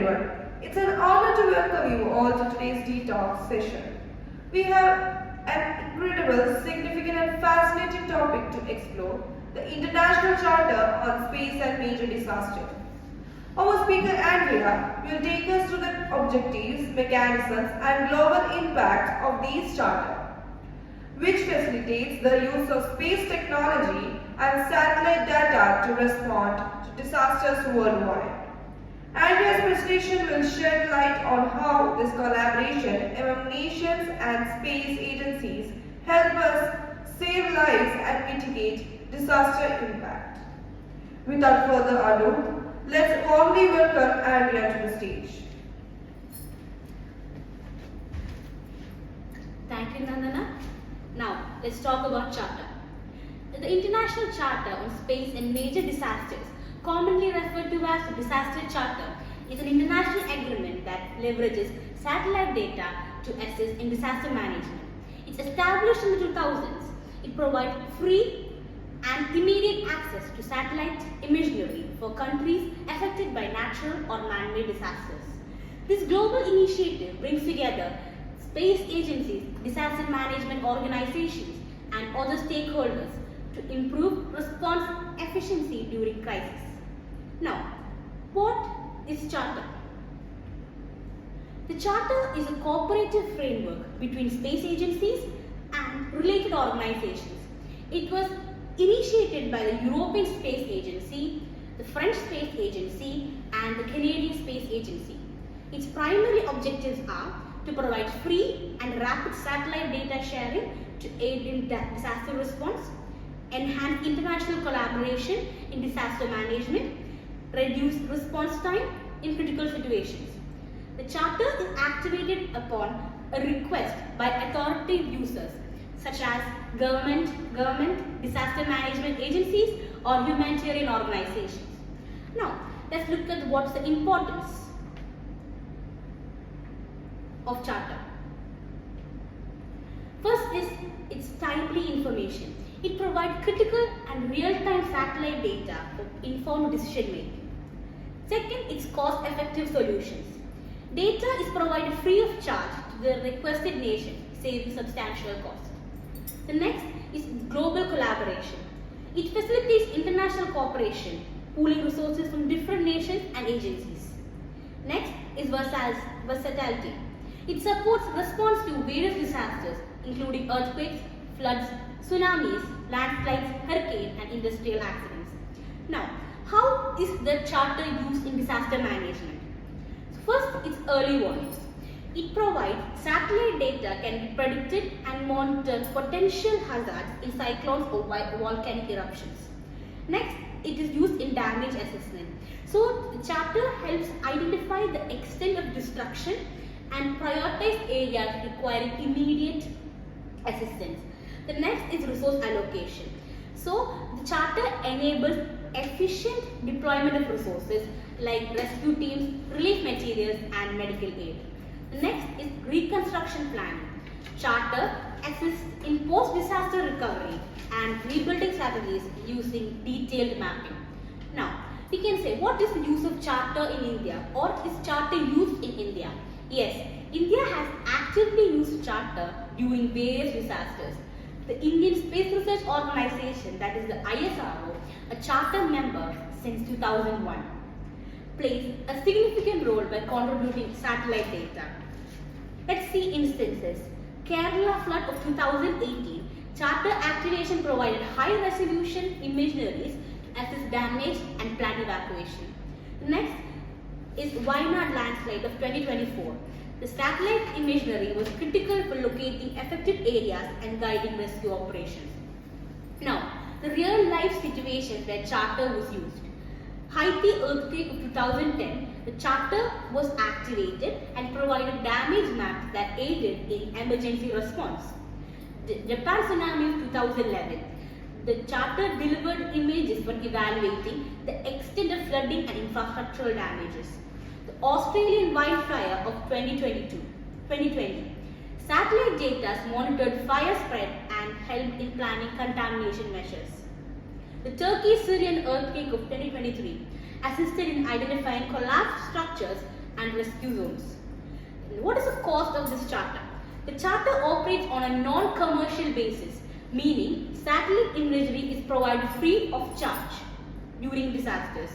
everyone. It's an honor to welcome you all to today's detox session. We have an incredible, significant and fascinating topic to explore, the International Charter on Space and Major Disasters. Our speaker Andria will take us through the objectives, mechanisms and global impact of these charters, which facilitates the use of space technology and satellite data to respond to disasters worldwide. Andria's presentation will shed light on how this collaboration among nations and space agencies help us save lives and mitigate disaster impact. Without further ado, let's warmly welcome Andria to the stage. Thank you, Nandana. Now, let's talk about Charter. The International Charter on Space and Major Disasters, commonly referred to as the Disaster Charter, is an international agreement that leverages satellite data to assist in disaster management. It's established in the 2000s. It provides free and immediate access to satellite imagery for countries affected by natural or man-made disasters. This global initiative brings together space agencies, disaster management organizations, and other stakeholders to improve response efficiency during crisis. Now, what is Charter? The Charter is a cooperative framework between space agencies and related organizations. It was initiated by the European Space Agency, the French Space Agency, and the Canadian Space Agency. Its primary objectives are to provide free and rapid satellite data sharing to aid in disaster response, enhance international collaboration in disaster management, reduce response time in critical situations. The Charter is activated upon a request by authoritative users such as government, disaster management agencies or humanitarian organizations. Now, let's look at what's the importance of Charter. First is its timely information. It provides critical and real-time satellite data for informed decision making. Second, its cost-effective solutions. Data is provided free of charge to the requested nation, saving substantial cost. The next is global collaboration. It facilitates international cooperation, pooling resources from different nations and agencies. Next is versatility. It supports response to various disasters, including earthquakes, floods, tsunamis, landslides, hurricanes, and industrial accidents. Now, how is the Charter used in disaster management? First, it's early warnings. It provides satellite data can be predicted and monitors potential hazards in cyclones or volcanic eruptions. Next, it is used in damage assessment. So, the Charter helps identify the extent of destruction and prioritize areas requiring immediate assistance. The next is resource allocation. So, the Charter enables efficient deployment of resources like rescue teams, relief materials, and medical aid. The next is reconstruction planning. Charter assists in post-disaster recovery and rebuilding strategies using detailed mapping. Now, we can say, what is the use of Charter in India, or is Charter used in India? Yes, India has actively used Charter during various disasters. The Indian Space Research Organization, that is the ISRO, a Charter member since 2001, plays a significant role by contributing satellite data. Let's see instances. Kerala flood of 2018, Charter activation provided high-resolution imageries to assess damage and plan evacuation. Next is Wayanad landslide of 2024. The satellite imagery was critical for locating affected areas and guiding rescue operations. Now, the real-life situations where Charter was used. Haiti earthquake of 2010, the Charter was activated and provided damage maps that aided in emergency response. The Japan tsunami of 2011, the Charter delivered images for evaluating the extent of flooding and infrastructural damages. The Australian wildfire of 2020, satellite data monitored fire spread and helped in planning contamination measures. The Turkey-Syrian earthquake of 2023 assisted in identifying collapsed structures and rescue zones. What is the cost of this charter? The charter operates on a non-commercial basis, meaning satellite imagery is provided free of charge during disasters,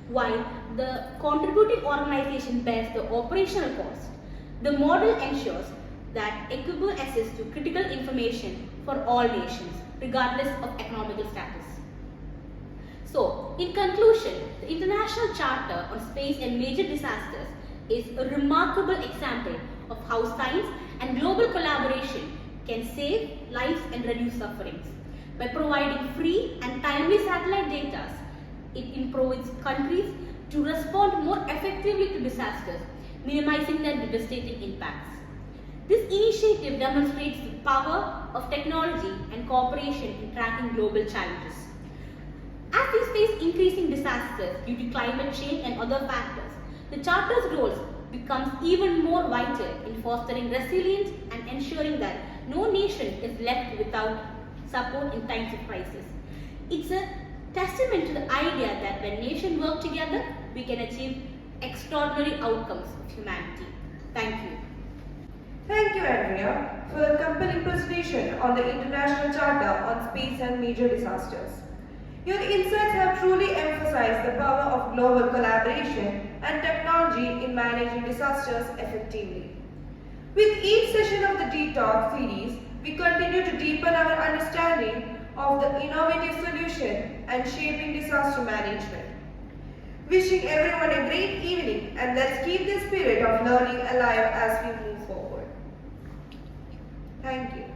while the contributing organization bears the operational cost. The model ensures that equitable access to critical information for all nations, regardless of economical status. So, in conclusion, the International Charter on Space and Major Disasters is a remarkable example of how science and global collaboration can save lives and reduce sufferings. By providing free and timely satellite data, it empowers countries to respond more effectively to disasters, minimizing their devastating impacts. This initiative demonstrates the power of technology and cooperation in tracking global challenges. As we face increasing disasters due to climate change and other factors, the Charter's roles becomes even more vital in fostering resilience and ensuring that no nation is left without support in times of crisis. It's a testament to the idea that when nations work together, we can achieve extraordinary outcomes of humanity. Thank you. Thank you, Andria, for the compelling presentation on the International Charter on Space and Major Disasters. Your insights have truly emphasized the power of global collaboration and technology in managing disasters effectively. With each session of the Talk series, we continue to deepen our understanding of the innovative solution and shaping disaster management. Wishing everyone a great evening, and let's keep the spirit of learning alive as we move forward. Thank you.